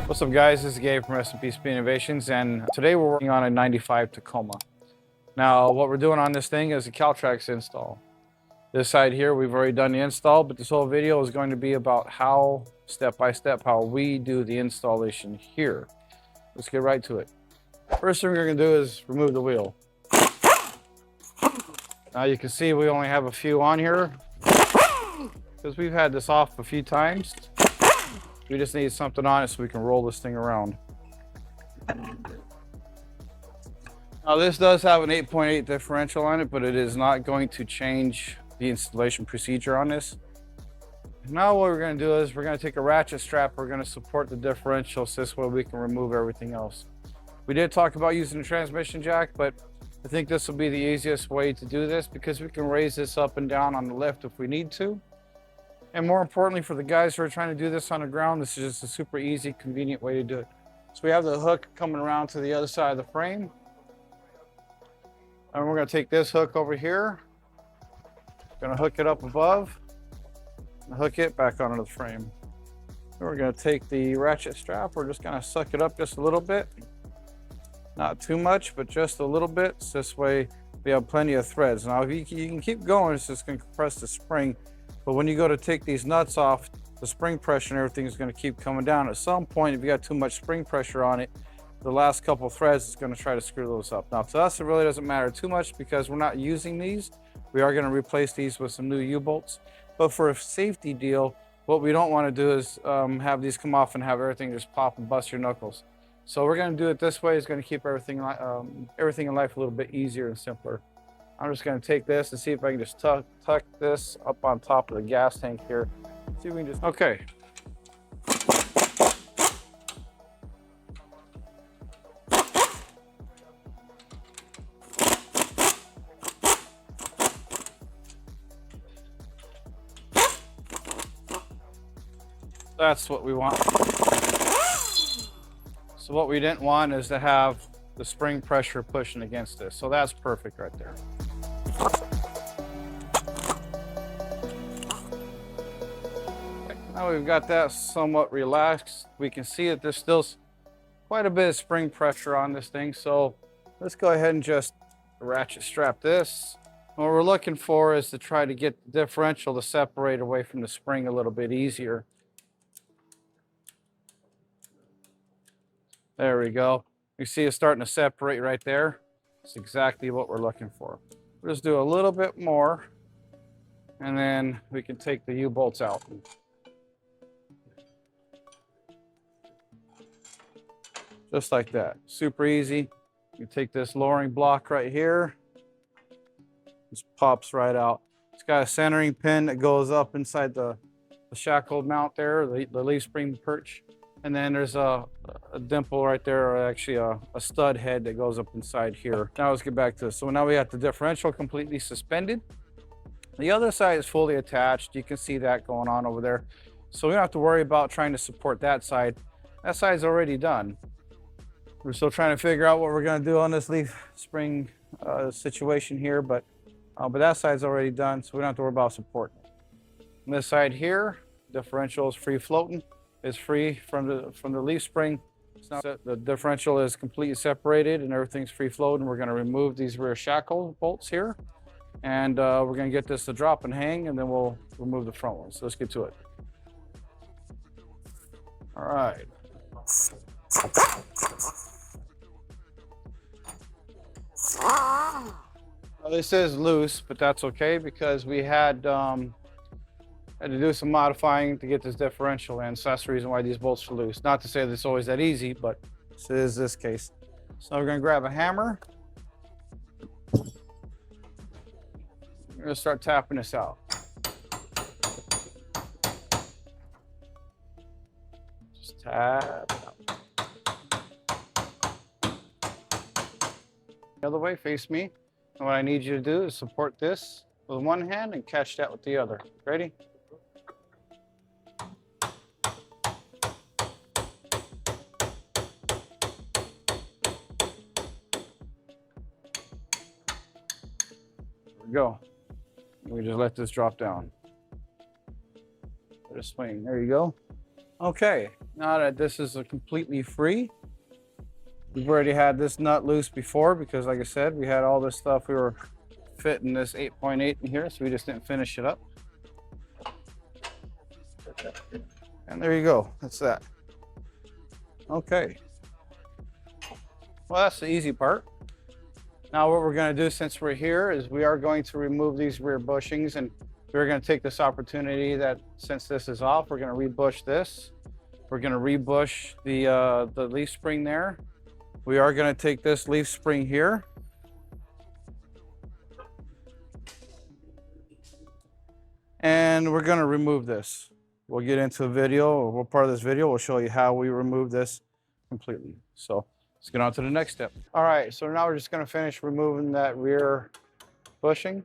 What's up guys, this is Gabe from S&P Speed Innovations, and today we're working on a 95 Tacoma. Now what we're doing on this thing is a Caltracs install. This side here we've already done the install, but this whole video is going to be about how, step by step, how we do the installation here. Let's get right to it. First thing we're going to do is remove the wheel. Now you can see we only have a few on here because we've had this off a few times. We just need something on it so we can roll this thing around. Now this does have an 8.8 differential on it, but it is not going to change the installation procedure on this. Now what we're going to do is we're going to take a ratchet strap. We're going to support the differential so this way we can remove everything else. We did talk about using a transmission jack, but I think this will be the easiest way to do this because we can raise this up and down on the lift if we need to. And more importantly, for the guys who are trying to do this on the ground, this is just a super easy, convenient way to do it. So we have the hook coming around to the other side of the frame. And we're going to take this hook over here. Going to hook it up above. And hook it back onto the frame. And we're going to take the ratchet strap. We're just going to suck it up just a little bit. Not too much, but just a little bit. So this way we have plenty of threads. Now if you can keep going, it's just going to compress the spring. But when you go to take these nuts off, the spring pressure and everything is going to keep coming down. At some point, if you got too much spring pressure on it, the last couple threads is going to try to screw those up. Now to us, it really doesn't matter too much because we're not using these. We are going to replace these with some new U-bolts. But for a safety deal, what we don't want to do is have these come off and have everything just pop and bust your knuckles. So we're going to do it this way. It's going to keep everything in life a little bit easier and simpler. I'm just going to take this and see if I can just tuck this up on top of the gas tank here. See if we can just, okay. That's what we want. So what we didn't want is to have the spring pressure pushing against this. So that's perfect right there. Now we've got that somewhat relaxed. We can see that there's still quite a bit of spring pressure on this thing. So let's go ahead and just ratchet strap this. What we're looking for is to try to get the differential to separate away from the spring a little bit easier. There we go. You see it starting to separate right there. That's exactly what we're looking for. We'll just do a little bit more and then we can take the U-bolts out. Just like that, super easy. You take this lowering block right here, just pops right out. It's got a centering pin that goes up inside the shackle mount there, the leaf spring perch. And then there's a dimple right there, or actually a stud head that goes up inside here. Now let's get back to this. So now we got the differential completely suspended. The other side is fully attached. You can see that going on over there. So we don't have to worry about trying to support that side. That side's already done. We're still trying to figure out what we're going to do on this leaf spring situation here, but that side's already done, so we don't have to worry about supporting it. On this side here, differential is free floating. It's free from the leaf spring. The differential is completely separated and everything's free floating. We're going to remove these rear shackle bolts here, and we're going to get this to drop and hang, and then we'll remove the front one. So let's get to it. All right. Now, this is loose, but that's okay because we had to do some modifying to get this differential in. So that's the reason why these bolts are loose. Not to say that it's always that easy, but this is this case. So we're going to grab a hammer. We're going to start tapping this out. Just tap it out. The other way, face me. And what I need you to do is support this with one hand and catch that with the other. Ready? There we go. We just let this drop down. Just swing. There you go. Okay. Now that this is completely free, we've already had this nut loose before because, like I said, we had all this stuff we were fitting this 8.8 in here, so we just didn't finish it up. And there you go. That's that. Okay. Well, that's the easy part. Now what we're going to do, since we're here, is we are going to remove these rear bushings, and we're going to take this opportunity that since this is off, we're going to rebush this. We're going to rebush the leaf spring there. We are going to take this leaf spring here. And we're going to remove this. We'll get into a video, or part of this video, we'll show you how we remove this completely. So let's get on to the next step. All right, so now we're just going to finish removing that rear bushing.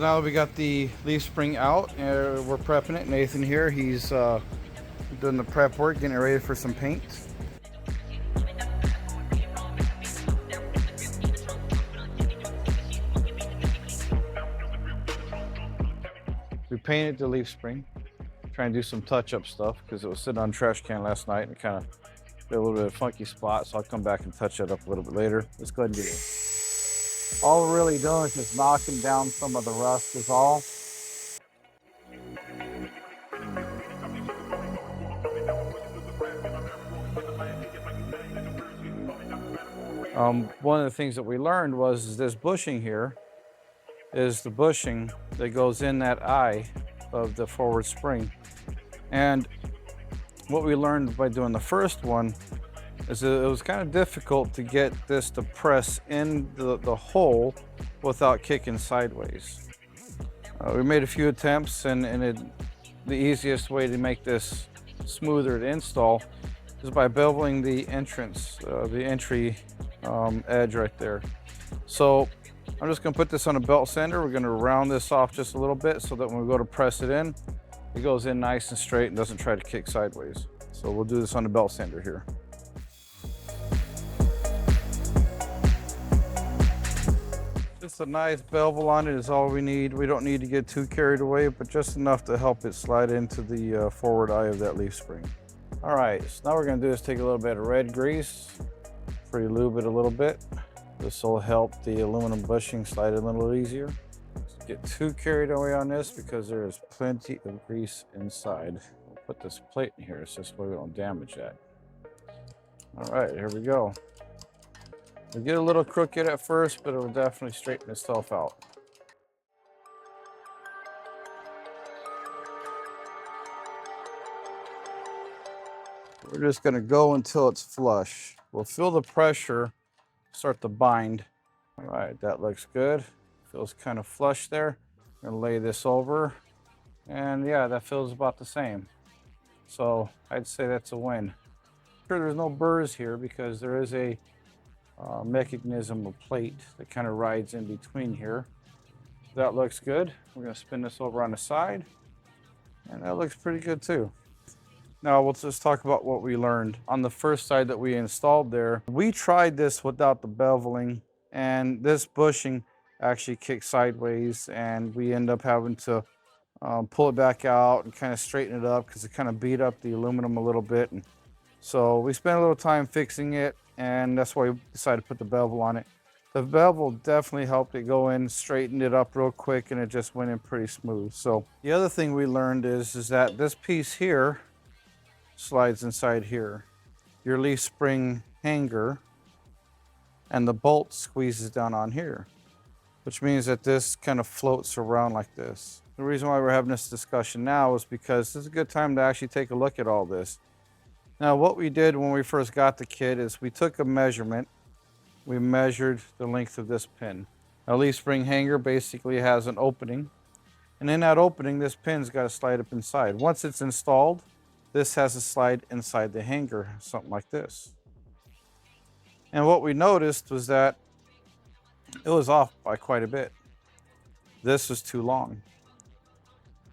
Now that we got the leaf spring out, and we're prepping it. Nathan here, he's doing the prep work, getting it ready for some paint. We painted the leaf spring, trying to do some touch-up stuff because it was sitting on a trash can last night and it kind of did a little bit of funky spot, so I'll come back and touch it up a little bit later. Let's go ahead and get it. All we're really doing is just knocking down some of the rust is all. One of the things that we learned was this bushing here is the bushing that goes in that eye of the forward spring. And what we learned by doing the first one is that it was kind of difficult to get this to press in the hole without kicking sideways. We made a few attempts, and the easiest way to make this smoother to install is by beveling the entrance, the entry edge right there. So I'm just going to put this on a belt sander. We're going to round this off just a little bit so that when we go to press it in, it goes in nice and straight and doesn't try to kick sideways. So we'll do this on the belt sander here. Just a nice bevel on it is all we need. We don't need to get too carried away, but just enough to help it slide into the forward eye of that leaf spring. All right, so now what we're going to do is take a little bit of red grease, pre-lube it a little bit. This will help the aluminum bushing slide in a little easier. Don't get too carried away on this because there is plenty of grease inside. We'll put this plate in here so this way we don't damage that. All right, here we go. It'll get a little crooked at first, but it will definitely straighten itself out. We're just going to go until it's flush. We'll feel the pressure start to bind. All right, that looks good. Feels kind of flush there. I'm going to lay this over, and yeah, that feels about the same. So I'd say that's a win. Sure, there's no burrs here because there is a mechanism of plate that kind of rides in between here. That looks good. We're going to spin this over on the side, and that looks pretty good too. Now let's just talk about what we learned on the first side that we installed there. We tried this without the beveling, and this bushing actually kicked sideways, and we end up having to pull it back out and kind of straighten it up because it kind of beat up the aluminum a little bit. And so we spent a little time fixing it, and that's why we decided to put the bevel on it. The bevel definitely helped it go in, straightened it up real quick, and it just went in pretty smooth. So the other thing we learned is that this piece here slides inside here. Your leaf spring hanger and the bolt squeezes down on here, which means that this kind of floats around like this. The reason why we're having this discussion now is because this is a good time to actually take a look at all this. Now, what we did when we first got the kit is we took a measurement. We measured the length of this pin. A leaf spring hanger basically has an opening, and in that opening, this pin's got to slide up inside. Once it's installed, this has to slide inside the hanger, something like this. And what we noticed was that it was off by quite a bit. This was too long.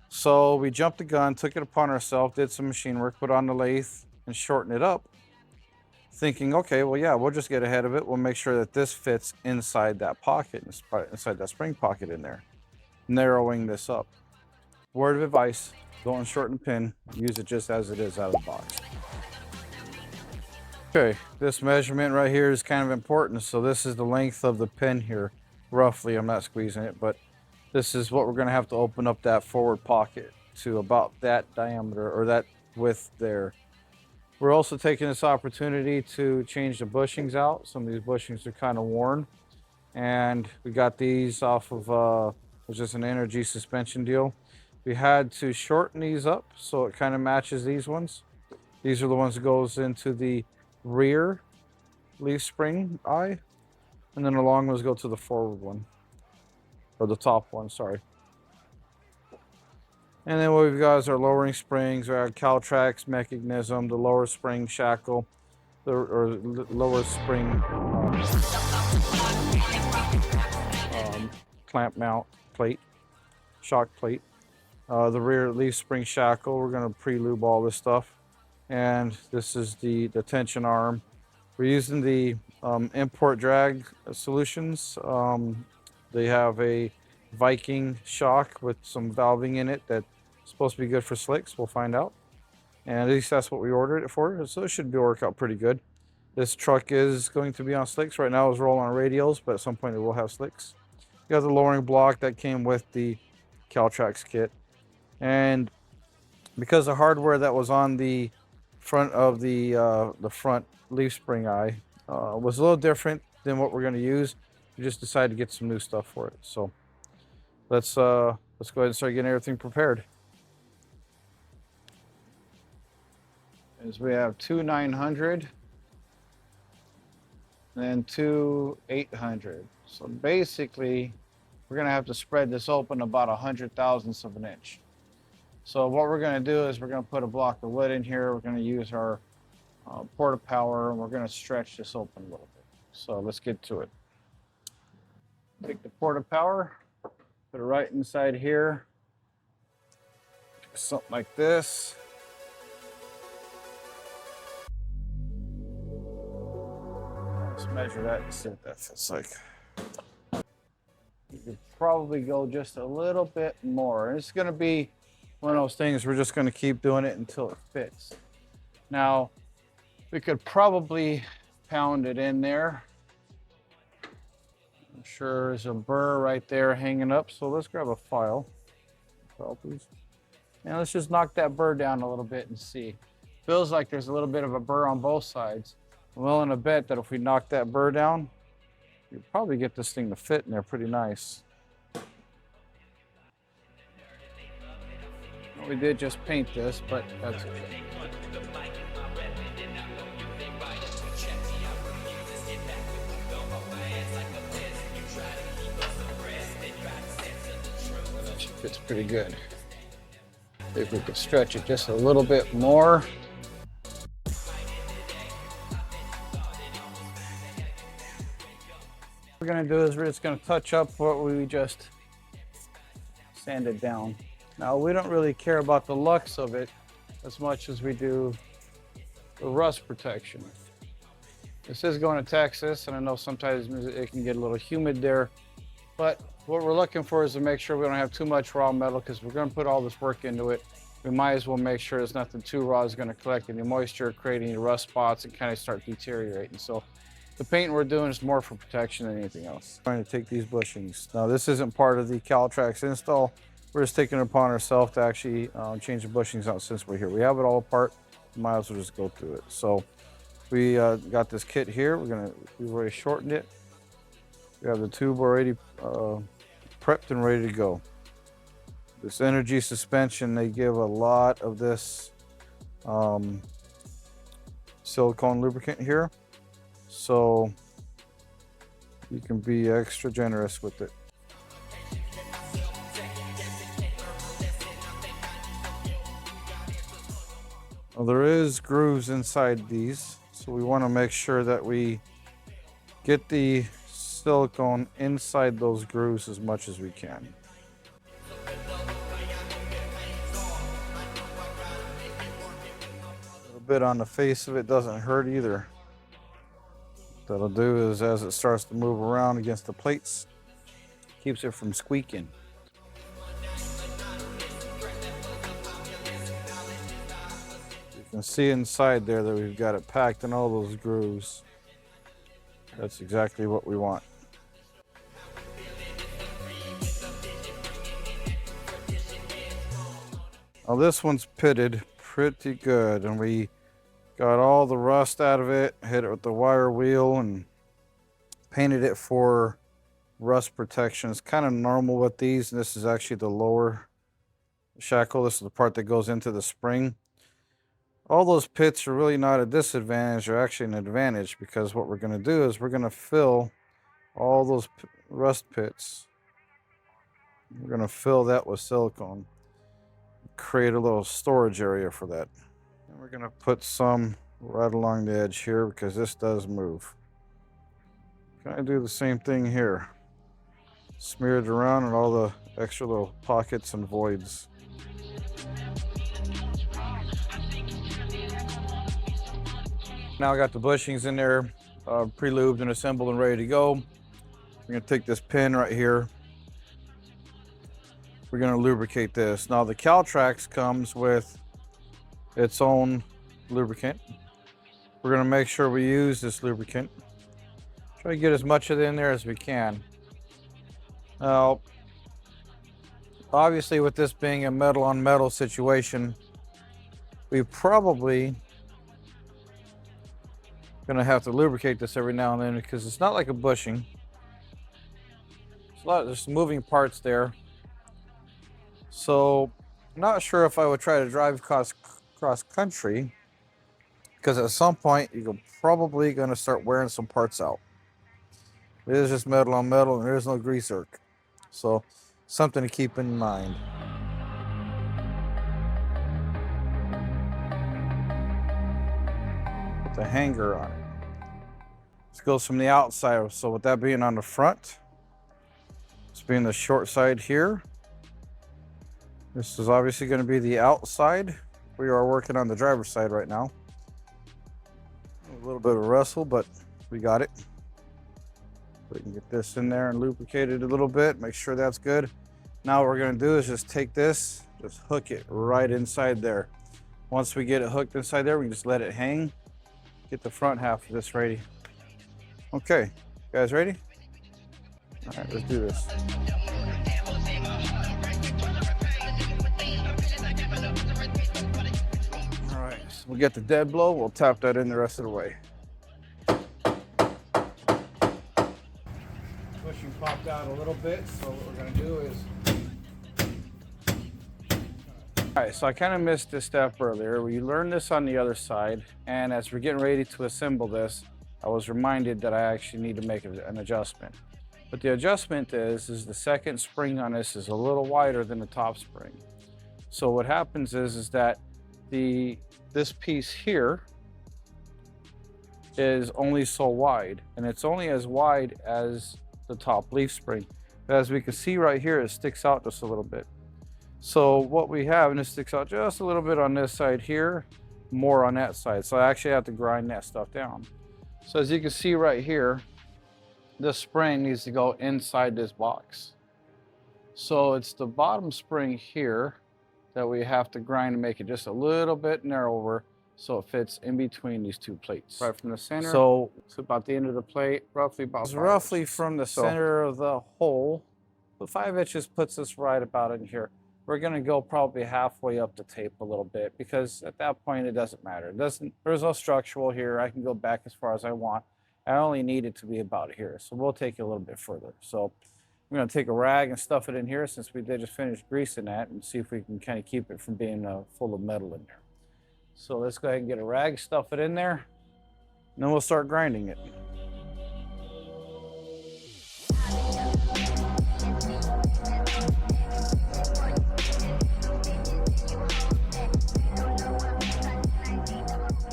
So we jumped the gun, took it upon ourselves, did some machine work, put on the lathe and shorten it up, thinking, okay, well, yeah, we'll just get ahead of it. We'll make sure that this fits inside that pocket, inside that spring pocket in there, narrowing this up. Word of advice, don't shorten the pin, use it just as it is out of the box. Okay, this measurement right here is kind of important. So this is the length of the pin here, roughly. I'm not squeezing it, but this is what we're gonna have to open up that forward pocket to, about that diameter or that width there. We're also taking this opportunity to change the bushings out. Some of these bushings are kind of worn. And we got these off of, it was just an energy suspension deal. We had to shorten these up so it kind of matches these ones. These are the ones that goes into the rear leaf spring eye. And then the long ones go to the forward one. Or the top one, sorry. And then what we've got is our lowering springs, our Caltracs mechanism, the lower spring shackle, lower spring clamp mount plate, shock plate. The rear leaf spring shackle, we're going to pre-lube all this stuff. And this is the tension arm. We're using the import drag solutions. They have a Viking shock with some valving in it that's supposed to be good for slicks. We'll find out. And at least that's what we ordered it for. So it should work out pretty good. This truck is going to be on slicks. Right now it's rolling on radials, but at some point it will have slicks. You got the lowering block that came with the Caltracs kit. And because the hardware that was on the front of the front leaf spring eye was a little different than what we're going to use, we just decided to get some new stuff for it. So let's go ahead and start getting everything prepared. As we have two 900 and then two 800. So basically, we're going to have to spread this open about 100,000ths of an inch. So what we're going to do is we're going to put a block of wood in here. We're going to use our porta power, and we're going to stretch this open a little bit. So let's get to it. Take the porta power, put it right inside here. Something like this. Let's measure that and see what that fits like. You could probably go just a little bit more. It's going to be one of those things we're just going to keep doing it until it fits. Now, we could probably pound it in there. I'm sure there's a burr right there hanging up, so let's grab a file. Please. And let's just knock that burr down a little bit and see. Feels like there's a little bit of a burr on both sides. I'm willing to bet that if we knock that burr down, you'll probably get this thing to fit in there pretty nice. We did just paint this, but that's okay. That fits pretty good. If we could stretch it just a little bit more. What we're going to do is we're just going to touch up what we just sanded down. Now, we don't really care about the lux of it as much as we do the rust protection. This is going to Texas, and I know sometimes it can get a little humid there, but what we're looking for is to make sure we don't have too much raw metal, because we're going to put all this work into it. We might as well make sure there's nothing too raw is going to collect any moisture, create any rust spots, and kind of start deteriorating. So the paint we're doing is more for protection than anything else. I'm trying to take these bushings. Now, this isn't part of the Caltracs install. We're just taking it upon ourselves to actually change the bushings out since we're here. We have it all apart. Might as well just go through it. So we got this kit here. We've already shortened it. We have the tube already prepped and ready to go. This energy suspension, they give a lot of this silicone lubricant here. So you can be extra generous with it. Well, there is grooves inside these, so we want to make sure that we get the silicone inside those grooves as much as we can. A little bit on the face of it doesn't hurt either. What that'll do is as it starts to move around against the plates, keeps it from squeaking. You can see inside there that we've got it packed in all those grooves. That's exactly what we want. Now this one's pitted pretty good, and we got all the rust out of it, hit it with the wire wheel and painted it for rust protection. It's kind of normal with these. This is actually the lower shackle. This is the part that goes into the spring. All those pits are really not a disadvantage, they're actually an advantage, because what we're going to do is we're going to fill all those rust pits. We're going to fill that with silicone. Create a little storage area for that. And we're going to put some right along the edge here because this does move. Kind of do the same thing here. Smear it around and all the extra little pockets and voids. Now I got the bushings in there, pre-lubed and assembled and ready to go. We're going to take this pin right here. We're going to lubricate this. Now the Caltracs comes with its own lubricant. We're going to make sure we use this lubricant. Try to get as much of it in there as we can. Now, obviously with this being a metal on metal situation, we probably gonna have to lubricate this every now and then because it's not like a bushing. There's some moving parts there. So I'm not sure if I would try to drive cross country, because at some point you're probably gonna start wearing some parts out. It is just metal on metal and there's no grease zerk. So something to keep in mind. Put the hanger on it. This goes from the outside, so with that being on the front, this being the short side here, this is obviously going to be the outside. We are working on the driver's side right now. A little bit of wrestle, but we got it. We can get this in there and lubricate it a little bit, make sure that's good. Now what we're going to do is just take this, just hook it right inside there. Once we get it hooked inside there, we can just let it hang, get the front half of this ready. Okay, you guys ready? All right, let's do this. All right, so we'll get the dead blow. We'll tap that in the rest of the way. Bushing popped out a little bit, so what we're gonna do is... All right, so I kind of missed this step earlier. We learned this on the other side, and as we're getting ready to assemble this, I was reminded that I actually need to make an adjustment. But the adjustment is the second spring on this is a little wider than the top spring. So what happens is that this piece here is only so wide, and it's only as wide as the top leaf spring. But as we can see right here, it sticks out just a little bit. So what we have, and it sticks out just a little bit on this side here, more on that side. So I actually have to grind that stuff down. So as you can see right here, this spring needs to go inside this box. So it's the bottom spring here that we have to grind to make it just a little bit narrower so it fits in between these two plates. Right from the center. So it's about the end of the plate, roughly about 5 inches. From the center of the hole. The 5 inches puts us right about in here. We're gonna go probably halfway up the tape a little bit because at that point it doesn't matter. There's no structural here. I can go back as far as I want. I only need it to be about here. So we'll take it a little bit further. So I'm gonna take a rag and stuff it in here since we did just finish greasing that and see if we can kind of keep it from being full of metal in there. So let's go ahead and get a rag, stuff it in there, and then we'll start grinding it.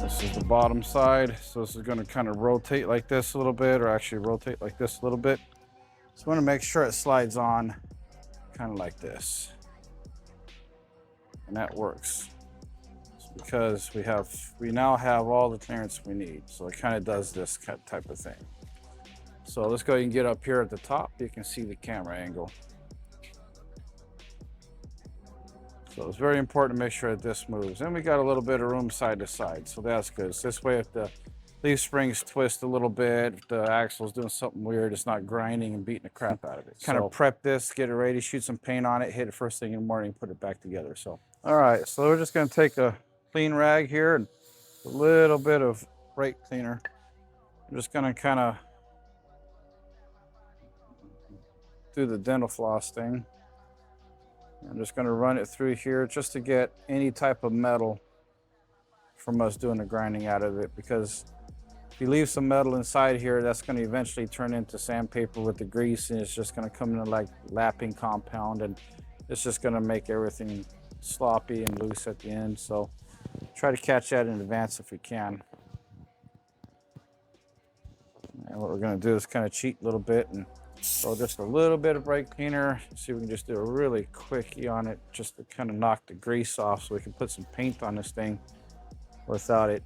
This is the bottom side. So this is going to kind of rotate like this a little bit, or actually rotate like this a little bit. So I want to make sure it slides on kind of like this. And that works. It's because we now have all the clearance we need. So it kind of does this type of thing. So let's go ahead and get up here at the top. You can see the camera angle. So it's very important to make sure that this moves. And we got a little bit of room side to side, so that's good. So this way, if the leaf springs twist a little bit, if the axle's doing something weird, it's not grinding and beating the crap out of it. Kind of prep this, get it ready, shoot some paint on it, hit it first thing in the morning, put it back together. So, all right, so we're just gonna take a clean rag here and a little bit of brake cleaner. I'm just gonna kind of do the dental floss thing. I'm just going to run it through here just to get any type of metal from us doing the grinding out of it, because if you leave some metal inside here, that's going to eventually turn into sandpaper with the grease, and it's just going to come in like lapping compound, and it's just going to make everything sloppy and loose at the end. So try to catch that in advance if we can. And what we're going to do is kind of cheat a little bit and throw just a little bit of brake cleaner. See if we can just do a really quickie on it just to kind of knock the grease off, so we can put some paint on this thing without it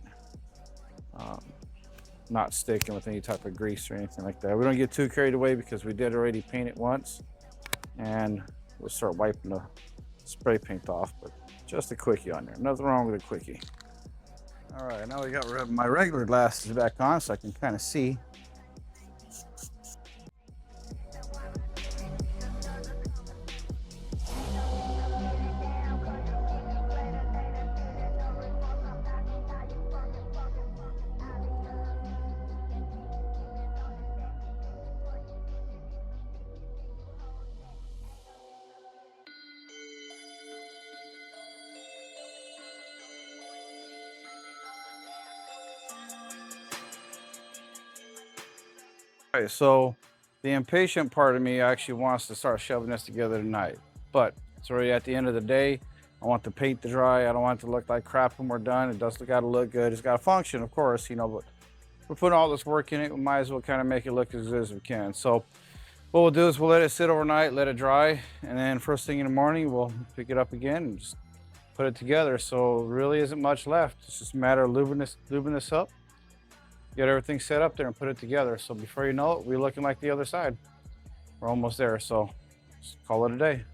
not sticking with any type of grease or anything like that. We don't get too carried away because we did already paint it once, and we'll start wiping the spray paint off, but just a quickie on there. Nothing wrong with a quickie. All right, now we got my regular glasses back on so I can kind of see. All right, so the impatient part of me actually wants to start shoving this together tonight, but it's already at the end of the day. I want the paint to dry. I don't want it to look like crap when we're done. It does got to look good. It's got to function, of course, you know, but we're putting all this work in it. We might as well kind of make it look as good as we can. So what we'll do is we'll let it sit overnight, let it dry, and then first thing in the morning, we'll pick it up again and just put it together. So really isn't much left. It's just a matter of lubing this up, get everything set up there and put it together. So before you know it, we're looking like the other side. We're almost there, so just call it a day.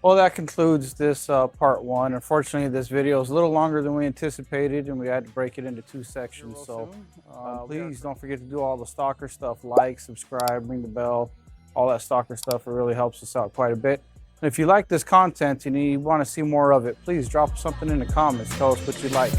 Well, that concludes this part one. Unfortunately, this video is a little longer than we anticipated, and we had to break it into two sections. So please don't forget to do all the stalker stuff, like, subscribe, ring the bell, all that stalker stuff. It really helps us out quite a bit. And if you like this content and you want to see more of it, please drop something in the comments. Tell us what you like.